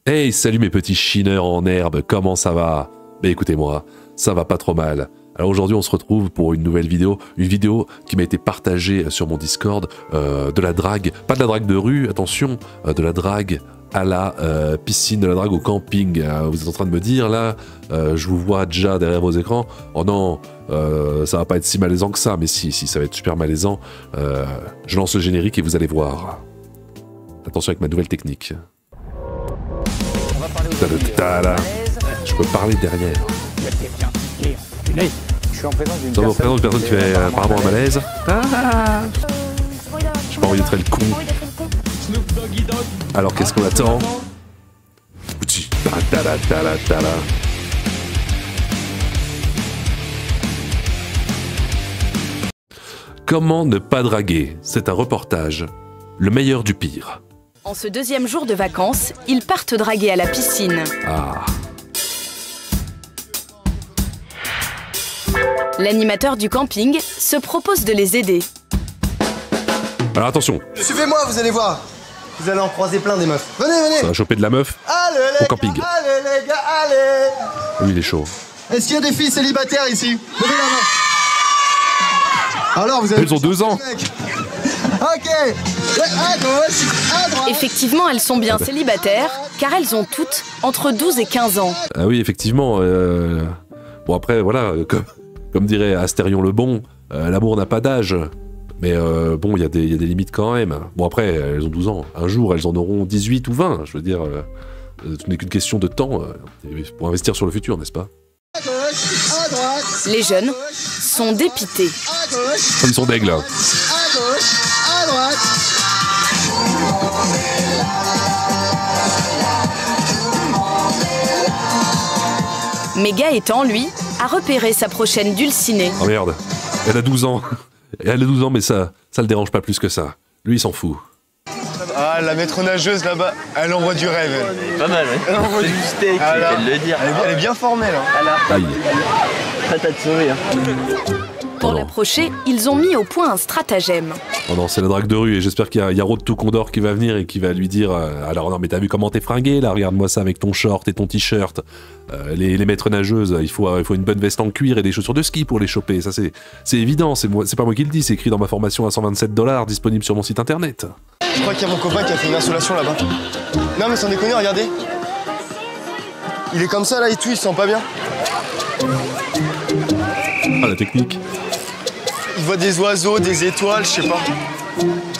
Hey, salut mes petits chineurs en herbe, comment ça va? Ben écoutez-moi, ça va pas trop mal. Alors aujourd'hui on se retrouve pour une nouvelle vidéo, une vidéo qui m'a été partagée sur mon Discord, de la drague, pas de la drague de rue, attention, de la drague à la piscine, de la drague au camping. Vous êtes en train de me dire là, je vous vois déjà derrière vos écrans, oh non, ça va pas être si malaisant que ça, mais si, ça va être super malaisant. Je lance le générique et vous allez voir. Attention avec ma nouvelle technique. Je peux parler derrière. Je suis en présence d'une personne qui fait apparemment un malaise. J'ai pas envie d'être le con. Alors qu'est-ce qu'on attend? Comment ne pas draguer? C'est un reportage. Le meilleur du pire. En ce deuxième jour de vacances, ils partent draguer à la piscine. Ah. L'animateur du camping se propose de les aider. Alors attention. Suivez-moi, vous allez voir. Vous allez en croiser plein des meufs. Venez, venez. Ça va choper de la meuf allez, au camping. Allez les gars, allez. Oui, il est chaud. Est-ce qu'il y a des filles célibataires ici? Levez la main. Alors vous avez... Elles ont 2 ans. Ok. À gauche, à droite. Effectivement, elles sont bien célibataires, car elles ont toutes entre 12 et 15 ans. Ah oui, effectivement. Bon après, voilà, comme dirait Astérion le Bon, l'amour n'a pas d'âge. Mais bon, il y a des limites quand même. Bon après, elles ont 12 ans. Un jour, elles en auront 18 ou 20. Je veux dire, ce n'est qu'une question de temps pour investir sur le futur, n'est-ce pas? À gauche, à droite. Les jeunes sont dépités. À gauche, Comme son d'aigle. à gauche, à droite. Mais Gaëtan, lui, a repéré sa prochaine dulcinée. Oh merde, elle a 12 ans. Elle a 12 ans, mais ça le dérange pas plus que ça. Lui, il s'en fout. Ah, la maître nageuse là-bas, elle envoie du rêve. Pas mal, ouais. Elle envoie du steak. Elle le dire. Elle est bien formée là. Aïe. Patate sourire. Pour non. l'approcher, ils ont mis au point un stratagème. Oh non, c'est la drague de rue et j'espère qu'il y a Road to Condor qui va venir et qui va lui dire alors non mais t'as vu comment t'es fringué là, regarde-moi ça avec ton short et ton t-shirt. Les maîtres nageuses, il faut une bonne veste en cuir et des chaussures de ski pour les choper, ça c'est évident, c'est pas moi qui le dis, c'est écrit dans ma formation à $127 disponible sur mon site internet. Je crois qu'il y a mon copain qui a fait une insolation là-bas. Non mais sans déconner, regardez. Il est comme ça là et tout, il se sent pas bien. Ah la technique. Il voit des oiseaux, des étoiles, je sais pas.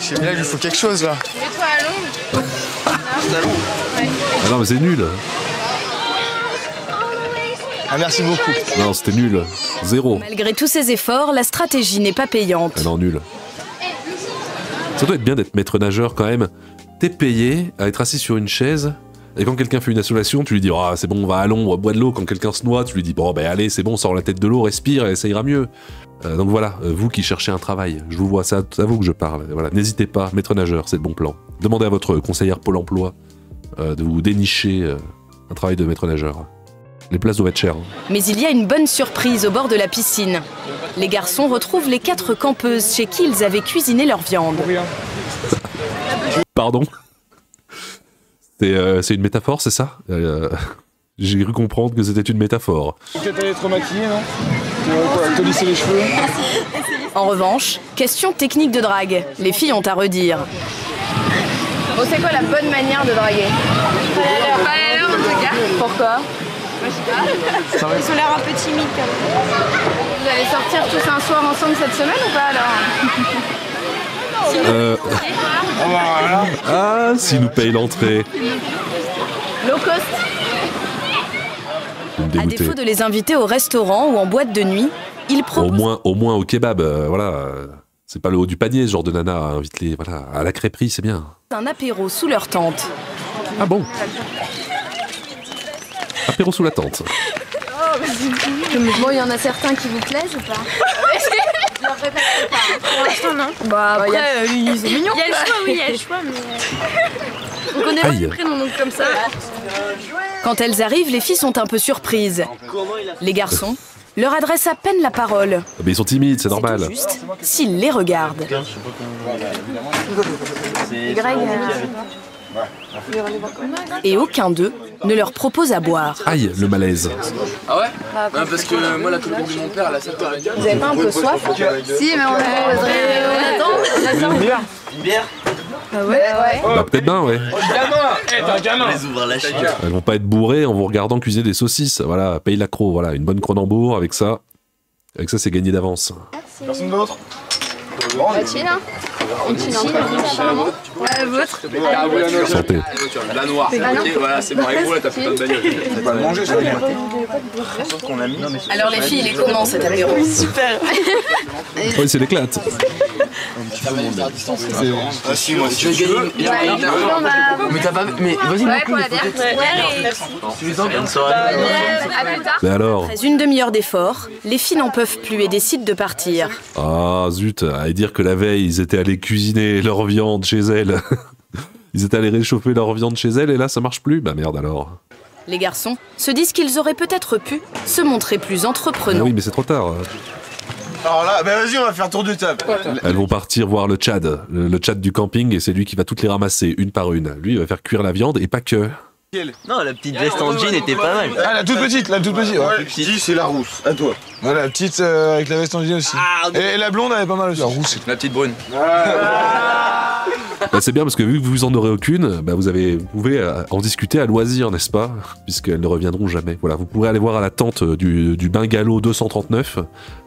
Je sais bien, il lui faut quelque chose là. Mets-toi à l'ombre. Ah non mais c'est nul. Ah merci beaucoup. Non c'était nul. 0. Malgré tous ces efforts, la stratégie n'est pas payante. Ah non nul. Ça doit être bien d'être maître nageur quand même. T'es payé à être assis sur une chaise et quand quelqu'un fait une insolation, tu lui dis « Ah, c'est bon, va à l'ombre, bois de l'eau ». Quand quelqu'un se noie, tu lui dis « Bon, ben allez, c'est bon, sors la tête de l'eau, respire et ça ira mieux ». Donc voilà, vous qui cherchez un travail, je vous vois, c'est à vous que je parle. Voilà, n'hésitez pas, maître nageur, c'est le bon plan. Demandez à votre conseillère Pôle emploi de vous dénicher un travail de maître nageur. Les places doivent être chères. Hein. Mais il y a une bonne surprise au bord de la piscine. Les garçons retrouvent les 4 campeuses chez qui ils avaient cuisiné leur viande. Pardon. C'est une métaphore, c'est ça? J'ai cru comprendre que c'était une métaphore. Peut-être aller trop maquillée, non? Te lisser les cheveux. En revanche, question technique de drague. Les filles ont à redire. Bon, c'est quoi la bonne manière de draguer? Pas à l'heure en tout cas. Pourquoi? Moi, je sais pas. Ils ont l'air un peu timides quand même. Vous allez sortir tous un soir ensemble cette semaine ou pas alors? Ah, s'il nous paye l'entrée. Low cost. Vous me À dégoûtez. défaut de les inviter au restaurant ou en boîte de nuit, ils proposent Au moins au kebab, voilà. C'est pas le haut du panier, ce genre de nana. Invite-les, voilà. À la crêperie, c'est bien. un apéro sous leur tente. Ah bon? Apéro sous la tente. Bon, il y en a certains qui vous plaisent ou pas? Je leur répète pas. Pour l'instant, non. Bah après, ils sont mignons. Il y a le choix, oui, il y a le choix, mais... On connaît pas Aïe. les prénoms, donc comme ça. Quand elles arrivent, les filles sont un peu surprises. Les garçons leur adressent à peine la parole. Mais ils sont timides, c'est C'est normal. tout juste s'ils les regardent. Greg, Et aucun d'eux ne leur propose à boire. Aïe, le malaise. Ah ouais? Non, parce que moi, la copine de mon père, elle a ça. Vous avez pas un peu soif? Si, mais on attend. Une bière? Ah ouais? Bah peut-être bien, ouais. T'es un gamin! Les ouvre la chic. Elles vont pas être bourrées en vous regardant cuisiner des saucisses. Voilà, paye l'accro, voilà, une bonne Cronenbourg avec ça. Avec ça, c'est gagné d'avance. Personne d'autre? Bah, chill, hein? On chill un peu. Ouais, la vôtre. Santé. La noire. Ok, voilà, c'est bon. Avec vous, là, t'as fait pas de bagnole. C'est pas manger, ça. Qu'on a mis. Alors les filles, il est comment cet apéro? Super. Oui, c'est l'éclate. Ah si, moi Je vais gagner. Mais t'as pas. Mais vas-y, Ouais, pour la bière. tu les envies. Bonne soirée. À plus tard. Mais alors? Après une demi-heure d'effort, les filles n'en peuvent plus et décident de partir. Ah zut, à dire que la veille, ils étaient allés cuisiner leur viande chez elles. Ils étaient allés réchauffer leur viande chez elles et là, ça marche plus? Bah merde alors. Les garçons se disent qu'ils auraient peut-être pu se montrer plus Ah entreprenants. oui, mais c'est trop tard. Alors là, bah vas-y, on va faire tour de table. Elles vont partir voir le Tchad, le Tchad du camping, et c'est lui qui va toutes les ramasser, une par une. Lui, il va faire cuire la viande, et pas que. Non, la petite veste en jean était pas mal. Ah, la toute petite, ouais. Dis, c'est la rousse, à toi. Voilà, la petite avec la veste en jean aussi. Et la blonde, elle est pas mal aussi. La rousse, La petite brune. Bah, c'est bien parce que vu que vous en aurez aucune, bah, vous pouvez en discuter à loisir, n'est-ce pas? Puisqu'elles ne reviendront jamais. Voilà, vous pourrez aller voir à la tente du bungalow 239.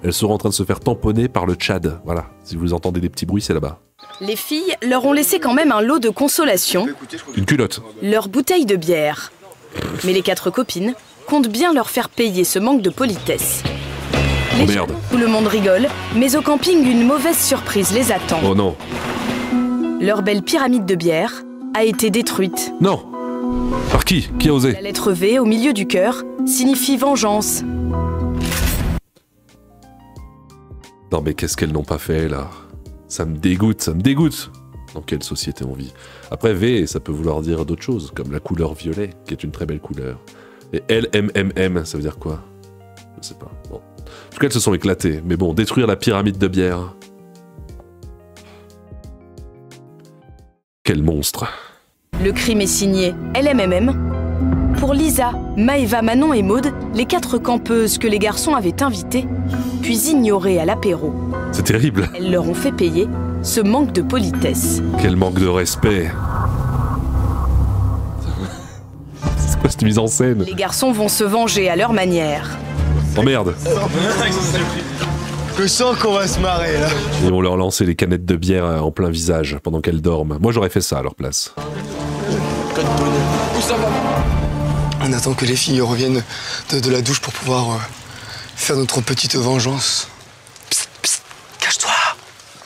Elles seront en train de se faire tamponner par le Tchad. Voilà, si vous entendez des petits bruits, c'est là-bas. Les filles leur ont laissé quand même un lot de consolation, Une culotte. leur bouteille de bière. Mais les 4 copines comptent bien leur faire payer ce manque de politesse. Oh merde. Tout le monde rigole, mais au camping, une mauvaise surprise les attend. Oh non. Leur belle pyramide de bière a été détruite. Non. Par qui? Qui a osé? La lettre V au milieu du cœur signifie vengeance. Non mais qu'est-ce qu'elles n'ont pas fait là? Ça me dégoûte, ça me dégoûte. Dans quelle société on vit? Après V, ça peut vouloir dire d'autres choses, comme la couleur violet, qui est une très belle couleur. Et LMMM, ça veut dire quoi? Je sais pas. Bon. En tout cas, elles se sont éclatées. Mais bon, détruire la pyramide de bière. Quel monstre. Le crime est signé LMMM. Pour Lisa, Maëva, Manon et Maude, les 4 campeuses que les garçons avaient invitées, puis ignorées à l'apéro. C'est terrible. Elles leur ont fait payer ce manque de politesse. Quel manque de respect. C'est quoi cette mise en scène? Les garçons vont se venger à leur manière. Oh merde. Je sens qu'on va se marrer là. Ils vont leur lancer les canettes de bière en plein visage pendant qu'elles dorment. Moi j'aurais fait ça à leur place. On attend que les filles reviennent de la douche pour pouvoir faire notre petite vengeance. Psst, psst, cache-toi.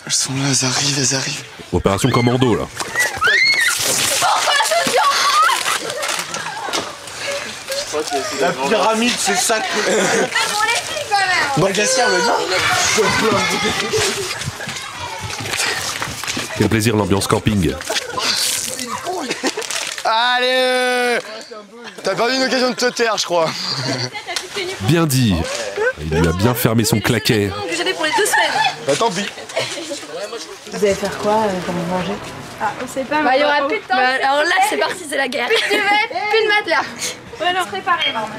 Elles sont là, elles arrivent. Opération commando là. La pyramide, c'est sacré. Bon, Gassia, Quel plaisir l'ambiance camping. Allez. T'as perdu une occasion de te taire, je crois. Bien dit. Il lui a bien fermé son claquet. Que j'avais pour les 2 semaines. Bah tant pis. Vous allez faire quoi pour manger? Ah, on sait pas. Bah, il y aura plus de temps. Bah, alors là, c'est parti, c'est la guerre. Plus de duvet, plus de matelas. Ouais, non, préparez, normalement.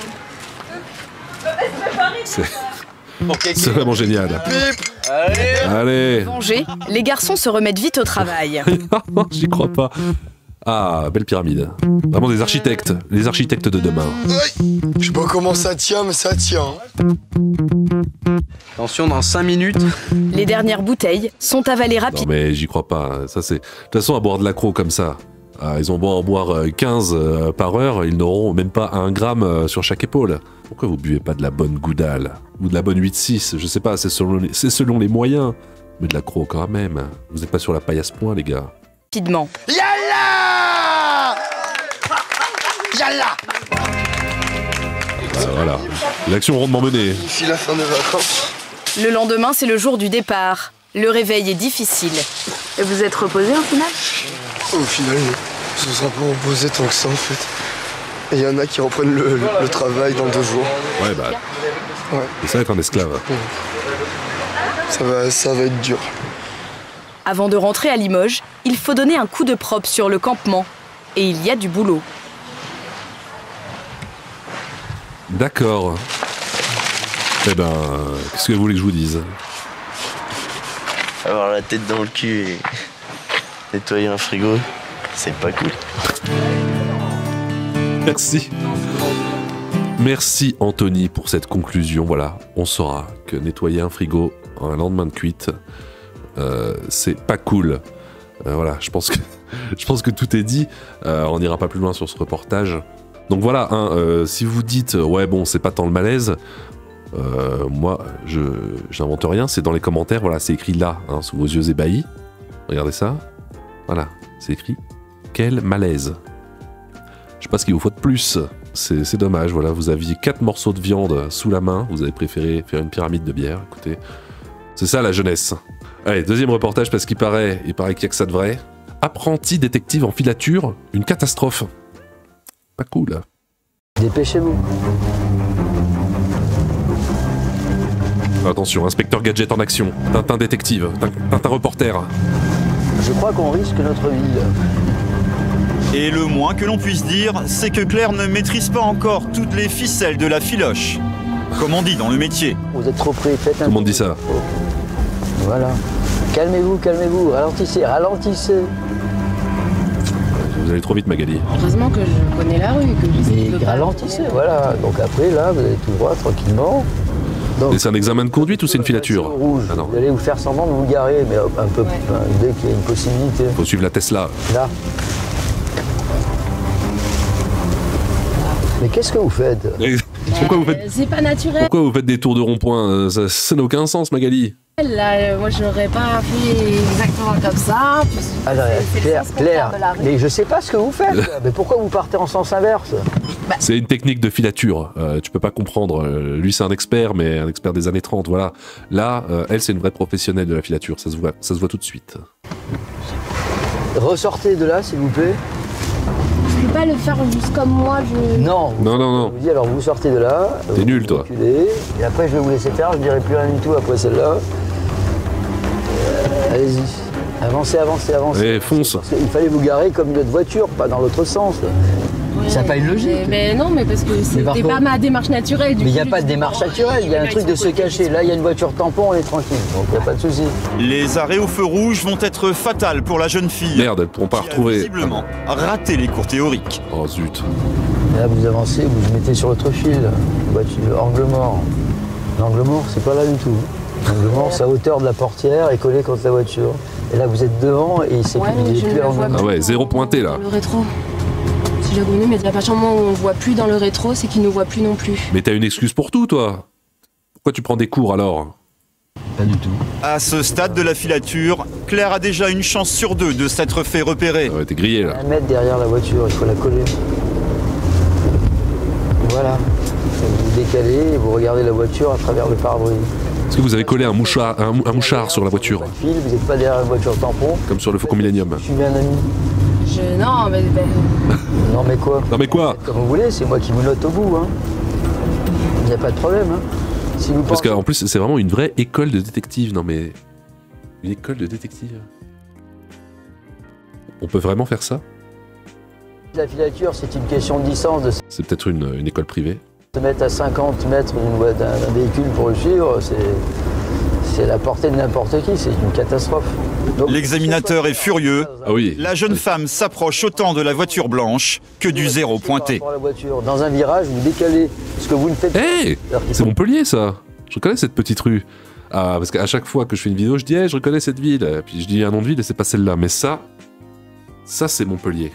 C'est vraiment génial. Allez. Vengés, les garçons se remettent vite au travail. J'y crois pas. Ah, belle pyramide. Vraiment des architectes. Les architectes de demain. Je sais pas comment ça tient, mais ça tient. Attention, dans 5 minutes. Les dernières bouteilles sont avalées Non rapidement. mais j'y crois pas. Ça c'est. De toute façon, à boire de l'accro comme ça. Ils ont beau en boire 15 par heure, ils n'auront même pas 1 gramme sur chaque épaule. Pourquoi vous buvez pas de la bonne goudale? Ou de la bonne 8-6? Je sais pas, c'est selon les moyens. Mais de l'accro quand même. Vous n'êtes pas sur la paille à ce point, les gars. Rapidement. Yalla! Yalla! Voilà. L'action rondement menée. Ici la fin des vacances. Le lendemain, c'est le jour du départ. Le réveil est difficile. Et vous êtes reposé au final? Au final, non. Je ne serai pas reposé tant que ça en fait. Et il y en a qui reprennent le travail dans 2 jours. Ouais, bah. Ouais. C'est ça être un esclave. Ça va être dur. Avant de rentrer à Limoges, il faut donner un coup de propre sur le campement. et il y a du boulot. D'accord. Eh ben, qu'est-ce que vous voulez que je vous dise? Avoir la tête dans le cul et nettoyer un frigo, c'est pas cool. Merci. Merci Anthony pour cette conclusion. Voilà, on saura que nettoyer un frigo un lendemain de cuite, c'est pas cool. Voilà, je pense que tout est dit. On n'ira pas plus loin sur ce reportage. Donc voilà, hein, si vous dites ouais bon c'est pas tant le malaise, moi je n'invente rien, c'est dans les commentaires, voilà, c'est écrit là, hein, sous vos yeux ébahis. Regardez ça, voilà, c'est écrit quel malaise. Je sais pas ce qu'il vous faut de plus. C'est dommage, voilà, vous aviez 4 morceaux de viande sous la main, vous avez préféré faire une pyramide de bière, écoutez. C'est ça la jeunesse. Allez, deuxième reportage parce qu'il paraît qu'il y a que ça de vrai. Apprenti détective en filature, une catastrophe. Pas cool. Dépêchez-vous. Attention, inspecteur gadget en action, Tintin détective, Tintin reporter. Je crois qu'on risque notre vie. Et le moins que l'on puisse dire, c'est que Claire ne maîtrise pas encore toutes les ficelles de la filoche. Comme on dit dans le métier. Vous êtes trop près, faites un... Tout le monde dit ça. Voilà. Calmez-vous, calmez-vous, ralentissez, ralentissez. Vous allez trop vite Magali. Heureusement que je connais la rue, que je sais Et ralentissez, voilà. Donc après, là, vous allez tout droit, tranquillement. Donc, et c'est un examen de conduite ou c'est une filature? Rouge. Ah non. Vous allez vous faire semblant de vous garer, mais un peu dès qu'il y a une possibilité. Faut suivre la Tesla. Là. Mais qu'est-ce que vous faites? Pourquoi vous faites... C'est pas naturel. Pourquoi vous faites des tours de rond-point? Ça n'a aucun sens, Magali. Là, moi, je n'aurais pas fait exactement comme ça. Alors, Claire, mais je sais pas ce que vous faites. Mais pourquoi vous partez en sens inverse? C'est une technique de filature. Tu peux pas comprendre. Lui, c'est un expert, mais un expert des années 30, voilà. Là, elle, c'est une vraie professionnelle de la filature. Ça se voit tout de suite. Ressortez de là, s'il vous plaît. Je peux pas le faire juste comme moi, Non. Non. Je vous dis, alors vous sortez de là. T'es nul, toi. Reculez, et après, je vais vous laisser faire. Je dirai plus rien du tout après celle-là. Allez-y. Avancez. Et fonce. Il fallait vous garer comme notre voiture, pas dans l'autre sens. Ouais, ça n'a pas une logique. Mais non, mais parce que c'était pas ma démarche naturelle. Mais il n'y a pas de démarche naturelle, il y a un truc de se cacher. Là, il y a une voiture tampon, on est tranquille, donc il n'y a pas de souci. Les arrêts au feu rouge vont être fatals pour la jeune fille. Merde, elles pourront pas retrouver. Visiblement, raté les cours théoriques. Oh zut. Là, vous avancez, vous vous mettez sur l'autre fil. Voiture, angle mort. L'angle mort, c'est pas là du tout. L'angle mort, c'est à hauteur de la portière et collé contre la voiture. Et là, vous êtes devant et c'est plus l'angle mort. Ah ouais, zéro pointé là. Le rétro. Si j'ai connu, mais à partir du moment où on voit plus dans le rétro, c'est qu'il ne voit plus non plus. Mais t'as une excuse pour tout, toi. Pourquoi tu prends des cours alors? Pas du tout. À ce stade de la filature, Claire a déjà une chance sur 2 de s'être fait repérer. Ah ouais, t'es grillé là. 1 mètre derrière la voiture, il faut la coller. Voilà. Vous décalez et vous regardez la voiture à travers le pare-brise. Est-ce que vous avez collé un mouchard sur la voiture? Vous n'êtes pas derrière la voiture tampon. Comme sur le Faucon Millenium. Je suis un ami. Non, mais... Non mais quoi? Non mais quoi? Comme vous voulez, c'est moi qui vous note au bout. Hein. Il n'y a pas de problème. Hein. Si vous Parce qu'en plus, c'est vraiment une vraie école de détective. Non mais... Une école de détective? On peut vraiment faire ça? La filature, c'est une question de distance. De C'est peut-être une école privée. Se mettre à 50 mètres d'un véhicule pour le suivre, c'est la portée de n'importe qui, c'est une catastrophe. L'examinateur est furieux. Ah oui. La jeune femme s'approche autant de la voiture blanche que du zéro pointé. La voiture. Dans un virage, vous décalez ce que vous ne faites pas. Hey, c'est Montpellier ça. Je reconnais cette petite rue. Ah, parce qu'à chaque fois que je fais une vidéo, je dis hey, je reconnais cette ville. Puis je dis un nom de ville et c'est pas celle-là. Mais ça c'est Montpellier.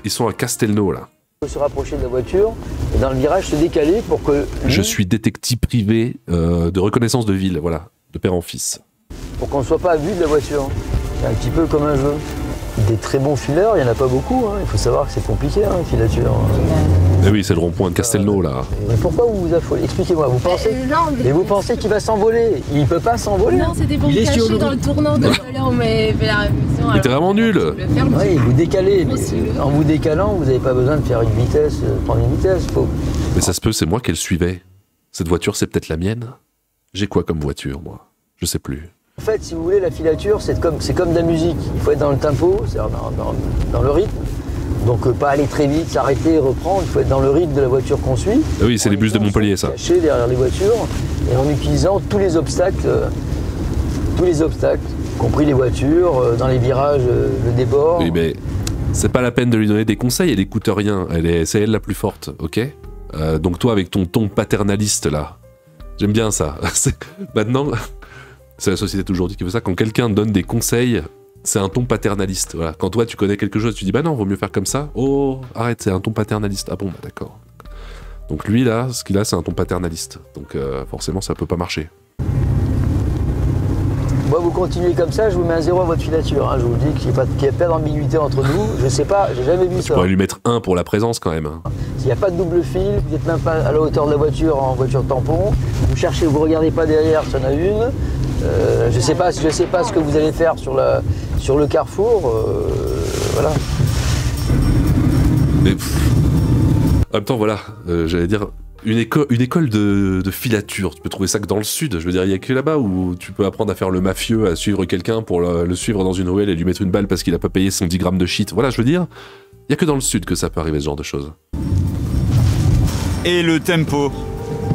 Ils sont à Castelnau là. Se rapprocher de la voiture et dans le virage se décaler pour que... Je suis détective privé de reconnaissance de ville, voilà, de père en fils. Pour qu'on ne soit pas à vue de la voiture. C'est un petit peu comme un jeu. Des très bons fileurs, il n'y en a pas beaucoup. Hein. Il faut savoir que c'est compliqué, hein, filature. Eh oui, c'est le rond-point de Castelnau, là. Mais pourquoi vous vous affolez? Expliquez-moi, vous pensez... Mais vous pensez qu'il va s'envoler? Il ne peut pas s'envoler. Non, c'était pour me cacher dans le tournant de l'heure où m'avait fait la révision. Mais t'es vraiment nul. Oui, vous décalez. Mais en vous décalant, vous n'avez pas besoin de faire une vitesse, prendre une vitesse. Mais ça se peut, c'est moi qui le suivais. Cette voiture, c'est peut-être la mienne. J'ai quoi comme voiture, moi? Je sais plus. En fait, si vous voulez, la filature, c'est comme de la musique. Il faut être dans le tempo, c'est-à-dire dans le rythme. Donc pas aller très vite, s'arrêter, reprendre. Il faut être dans le rythme de la voiture qu'on suit. Ah oui, c'est les bus de Montpellier, ça. Caché derrière les voitures et en utilisant tous les obstacles, compris les voitures, dans les virages, le débord. Oui, mais c'est pas la peine de lui donner des conseils, elle écoute rien. C'est elle la plus forte, ok? Donc toi, avec ton ton paternaliste, là, j'aime bien ça. Maintenant, c'est la société d'aujourd'hui qui veut ça. Quand quelqu'un donne des conseils, c'est un ton paternaliste. Voilà. Quand toi, tu connais quelque chose, tu dis, bah non, vaut mieux faire comme ça. Oh, arrête, c'est un ton paternaliste. Ah bon, bah d'accord. Donc lui, là, ce qu'il a, c'est un ton paternaliste. Donc forcément, ça peut pas marcher. Moi, vous continuez comme ça, je vous mets un 0 à votre filature. Hein. Je vous dis qu'il n'y a pas d'ambiguïté entre nous. Je sais pas, j'ai jamais vu ça. Tu pourrais lui mettre 1 pour la présence quand même. Hein. S'il n'y a pas de double fil, vous n'êtes même pas à la hauteur de la voiture en voiture tampon. Vous cherchez, vous regardez pas derrière, s'il y en a une. Je sais pas ce que vous allez faire sur le carrefour. Voilà. Mais en même temps, voilà, j'allais dire. Une école de filature, tu peux trouver ça que dans le sud, je veux dire, il n'y a que là-bas où tu peux apprendre à faire le mafieux, à suivre quelqu'un pour le suivre dans une ruelle et lui mettre une balle parce qu'il a pas payé son 10 grammes de shit. Voilà, je veux dire, il n'y a que dans le sud que ça peut arriver ce genre de choses. Et le tempo,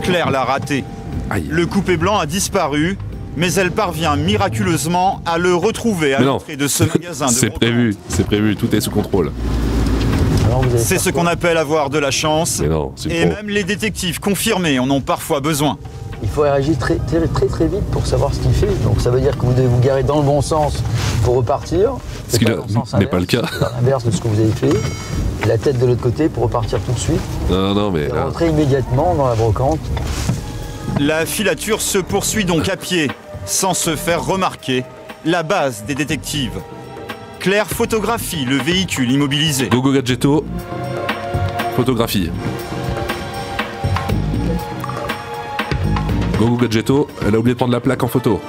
Claire l'a raté. Aïe. Le coupé blanc a disparu, mais elle parvient miraculeusement à le retrouver à l'entrée de ce magasin de c'est prévu, tout est sous contrôle. C'est ce qu'on appelle avoir de la chance. Non, et même les détectives confirmés en ont parfois besoin. Il faut réagir très vite pour savoir ce qu'il fait. Donc ça veut dire que vous devez vous garer dans le bon sens pour repartir. Ce qui n'est pas le cas. L'inverse de ce que vous avez fait. La tête de l'autre côté pour repartir tout de suite. Non, mais là... rentrer immédiatement dans la brocante. La filature se poursuit donc à pied, sans se faire remarquer. La base des détectives. Claire photographie le véhicule immobilisé. Gogo Gadgetto, photographie. Gogo Gadgetto, elle a oublié de prendre la plaque en photo.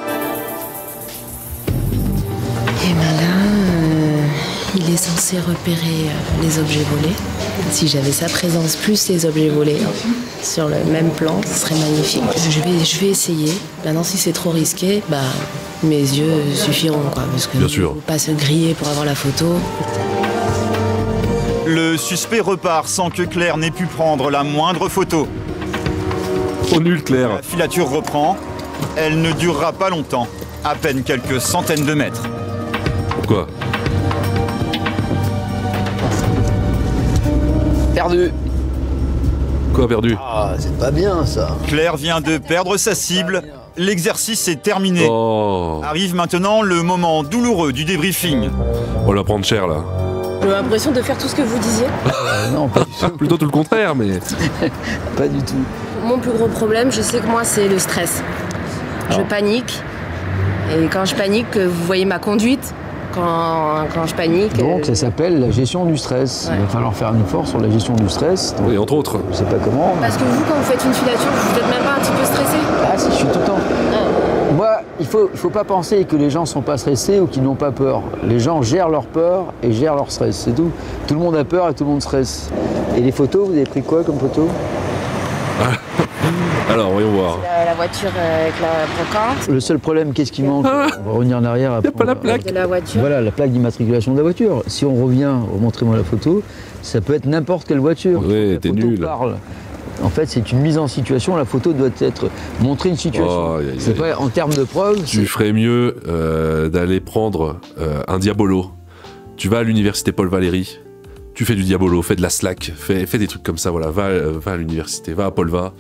Et ben là, il est censé repérer les objets volés. Si j'avais sa présence plus les objets volés sur le même plan, ce serait magnifique. Je vais essayer. Maintenant, si c'est trop risqué, bah... mes yeux suffiront, quoi, parce que bien sûr. Faut pas se griller pour avoir la photo. Le suspect repart sans que Claire n'ait pu prendre la moindre photo. Trop nul, Claire. La filature reprend. Elle ne durera pas longtemps, à peine quelques centaines de mètres. Pourquoi? Perdu. Quoi perdu? Ah, c'est pas bien ça. Claire vient de perdre sa cible. L'exercice est terminé. Oh. Arrive maintenant le moment douloureux du débriefing. On va prendre cher là. J'ai l'impression de faire tout ce que vous disiez. Non, pas du tout. Plutôt tout le contraire, mais... Pas du tout. Mon plus gros problème, je sais que moi, c'est le stress. Je panique. Et quand je panique, vous voyez ma conduite. Quand je panique... Donc ça s'appelle la gestion du stress. Ouais. Il va falloir faire un effort sur la gestion du stress. Donc, et entre autres. Je sais pas comment. Parce que vous, quand vous faites une filature, vous n'êtes même pas un petit peu stressé? Ah si, je suis tout le temps. Moi, il faut pas penser que les gens sont pas stressés ou qu'ils n'ont pas peur. Les gens gèrent leur peur et gèrent leur stress, c'est tout. Tout le monde a peur et tout le monde stresse. Et les photos, vous avez pris quoi comme photo? Alors, voyons voir. La voiture avec la brocante. Le seul problème, qu'est-ce qui manque? On va revenir en arrière. Il n'y a pas la plaque de la voiture. Voilà, la plaque d'immatriculation de la voiture. Si on revient, montrez-moi la photo, ça peut être n'importe quelle voiture. Oui, t'es nul. Parle. En fait, c'est une mise en situation. La photo doit être montrer une situation. Oh, c'est pas en termes de preuves. Tu ferais mieux d'aller prendre un diabolo. Tu vas à l'université Paul Valéry. Tu fais du diabolo, fais de la slack, fais des trucs comme ça. Voilà, va à l'université, va à Polva.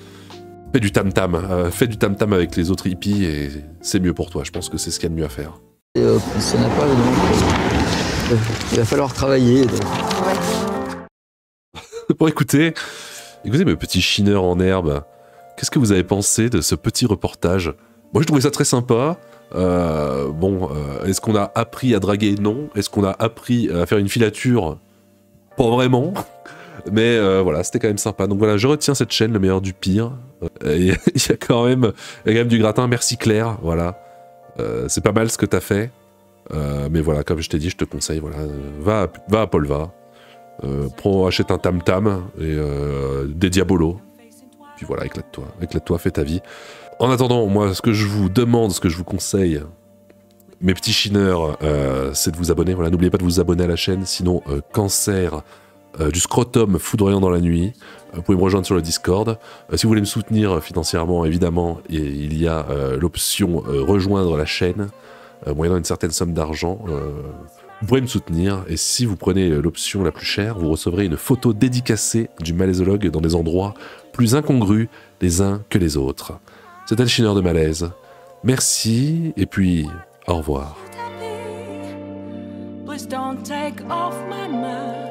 Fais du tam-tam avec les autres hippies et c'est mieux pour toi. Je pense que c'est ce qu'il y a de mieux à faire. Ça n'a pas il va falloir travailler. Bon, écoutez mes petits chineurs en herbe. Qu'est-ce que vous avez pensé de ce petit reportage? Moi, je trouvais ça très sympa. Est-ce qu'on a appris à draguer? Non. Est-ce qu'on a appris à faire une filature? Pas vraiment. Mais voilà, c'était quand même sympa. Donc voilà, je retiens cette chaîne, le meilleur du pire. Il y a quand même du gratin. Merci Claire, voilà. C'est pas mal ce que t'as fait. Mais voilà, comme je t'ai dit, je te conseille, voilà, va à Polva. Achète un tam-tam et des diabolos. Puis voilà, éclate-toi, fais ta vie. En attendant, moi, ce que je vous demande, ce que je vous conseille, Mes petits chineurs, c'est de vous abonner. Voilà, n'oubliez pas de vous abonner à la chaîne, sinon cancer du scrotum foudroyant dans la nuit. Vous pouvez me rejoindre sur le Discord. Si vous voulez me soutenir financièrement, évidemment, il y a l'option rejoindre la chaîne, moyennant une certaine somme d'argent. Vous pourrez me soutenir, et si vous prenez l'option la plus chère, vous recevrez une photo dédicacée du malaisologue dans des endroits plus incongrus les uns que les autres. C'était le chineur de malaise. Merci, et puis au revoir. Please don't take off my mind.